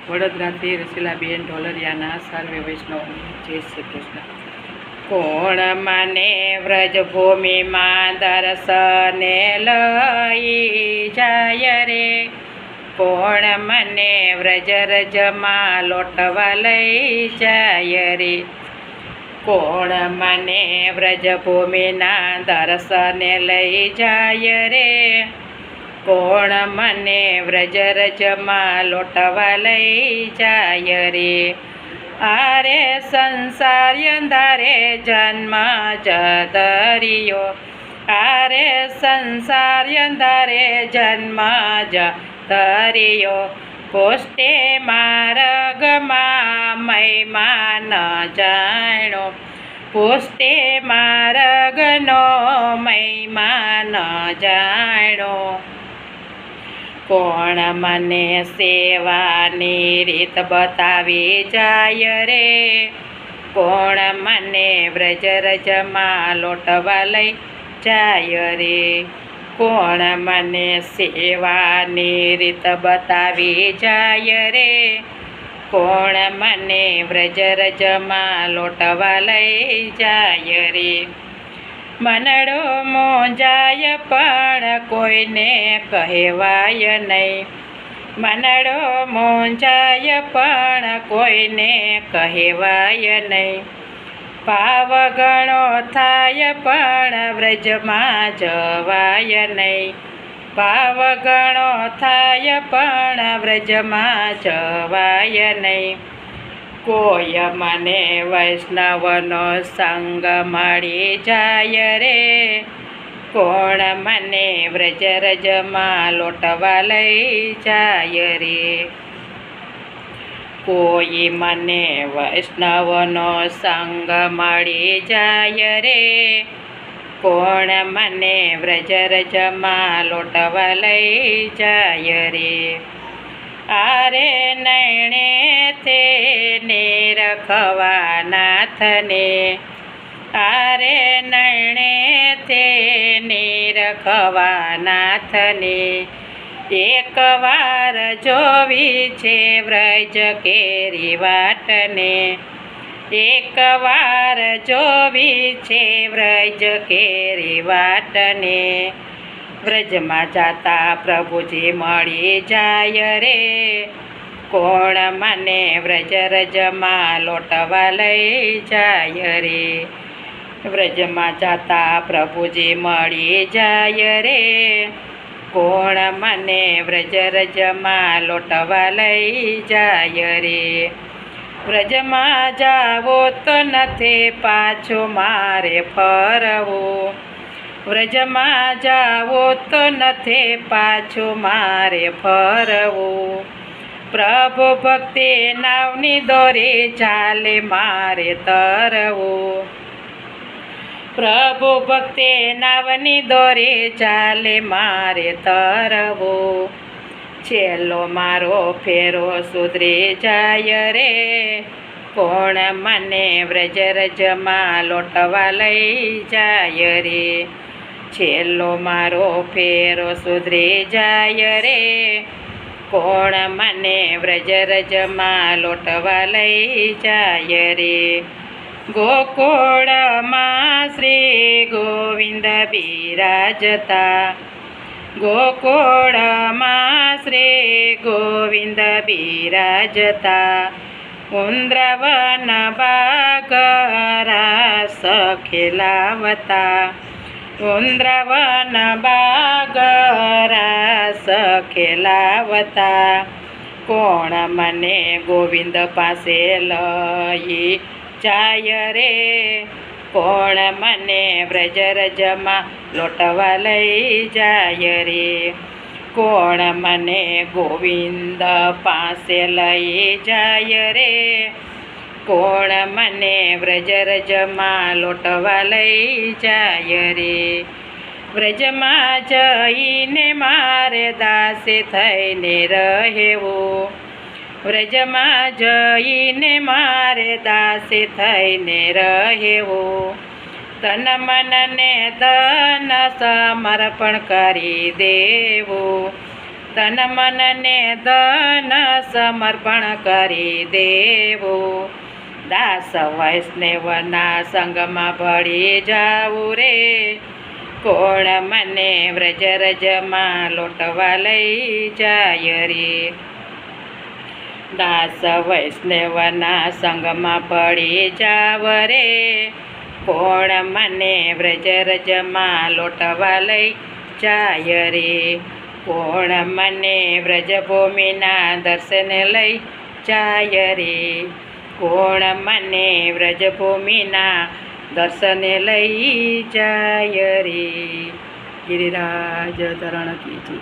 વડોદરાથી રસીલાબેન ઢોલરિયાના સર્વે વૈષ્ણવને જય શ્રી કૃષ્ણ. કોણ મને વ્રજભૂમિમાં દર્શને લઈ જાય રે, કોણ મને વ્રજરજમાં લોટવા લઈ જાય રે, કોણ મને વ્રજભૂમિના દર્શને લઈ જાય રે, કોણ મને વ્રજરજમાં લોટવા લઈ જાય રે. આરે સંસાર અંધારે જન્મ જદરિયો, આરે સંસાર અંધારે જન્મ જદરિયો, પોસ્ટે માર્ગમાં મહિમા ન જાણો, પોસ્ટે માર્ગનો મહિમા ન જાણો. કોણ મને સેવાની રીત બતાવી જાય રે, કોણ મને વ્રજરજમાં લોટવા લઈ જાય રે, કોણ મને સેવાની રીત બતાવી જાય રે, કોણ મને વ્રજરજમાં લોટવા લઈ જાય રે. મનડો મોંજાય પણ કોઈને કહેવાય નહીં, મનડો મોંજાય પણ કોઈને કહેવાય નહીં, ભાવ ઘણો થાય પણ વ્રજમાં જવાય નહીં, ભાવ ઘણો થાય પણ વ્રજમાં જવાય નહીં. કોઈ મને વૈષ્ણવનો સંગ મળી જાય રે, કોણ મને વ્રજરજમાં લોટવા લઈ જાય રે, કોઈ મને વૈષ્ણવનો સંગ મળી જાય રે, કોણ મને વ્રજરજમાં લોટવા લઈ જાય રે. આરે નૈણે તે નિરખવા નાથને, આરે નૈણે તે નિરખવા નાથને, એકવાર જોવી છે વ્રજ કેરી વાટને, એકવાર જોવી છે વ્રજ કેરી વાટને. વ્રજમાં જાતા પ્રભુજી મળી જાય રે, કોણ મને વ્રજરજમાં લોટવા લઈ જાય રે, વ્રજમાં જાતા પ્રભુજી મળી જાય રે, કોણ મને વ્રજરજમાં લોટવા લઈ જાય રે. વ્રજમાં જાવો તો નથી પાછું મારે ફરવું, વ્રજમાં જાવો તો નથી પાછું મારે ફરવું, પ્રભુ ભક્તિ નાવની દોરી ચાલે મારે તરવું, પ્રભુ ભક્તિ નાવની દોરી ચાલે મારે તરવું. છેલ્લો મારો ફેરો સુધરી જાય રે, કોણ મને વ્રજરજમાં લોટવા લઈ જાય રે, છેલ્લો મારો ફેરો સુધરી જાય રે, કોણ મને વ્રજરજમાં લોટવા લઈ જાય રે. ગોકુળમાં શ્રી ગોવિંદ બિરાજતા, ગોકુળમાં શ્રી ગોવિંદ બિરાજતા, ઉંદ્રવન બાગરા સખેલાવતા, ઉંદ્રવન બાગરા સખેલાવતા. કોણ મને ગોવિંદ પાસે લઈ જાય રે, કોણ મને વ્રજરજમાં લોટવા લઈ જાય રે, કોણ મને ગોવિંદ પાસે લઈ જાય રે, કોણ મને વ્રજરજમાં લોટવા લઈ જાય રે. વ્રજમાં જઈને મારે દાસે થઈને રહેવું, વ્રજમાં જઈને મારે દાસે થઈને રહેવું, તન મનને ધન સમર્પણ કરી દેવું, તન મન ને ધન સમર્પણ કરી દેવું. દાસ વૈષ્ણવના સંગમાં ભળી જાવું રે, કોણ મને વ્રજરજમાં લોટવા લઈ જાય રે. દાસ વૈષ્ણવના સંગમાં પડી જાવ રે, કોણ મને વ્રજરજમાં લોટવા લઈ જાય રે. કોણ મને વ્રજભૂમિના દર્શને લઈ જાય રે, કોણ મને વ્રજભૂમિના દર્શને લઈ જાય રે. ગિરિરાજ ધરણ કી જય.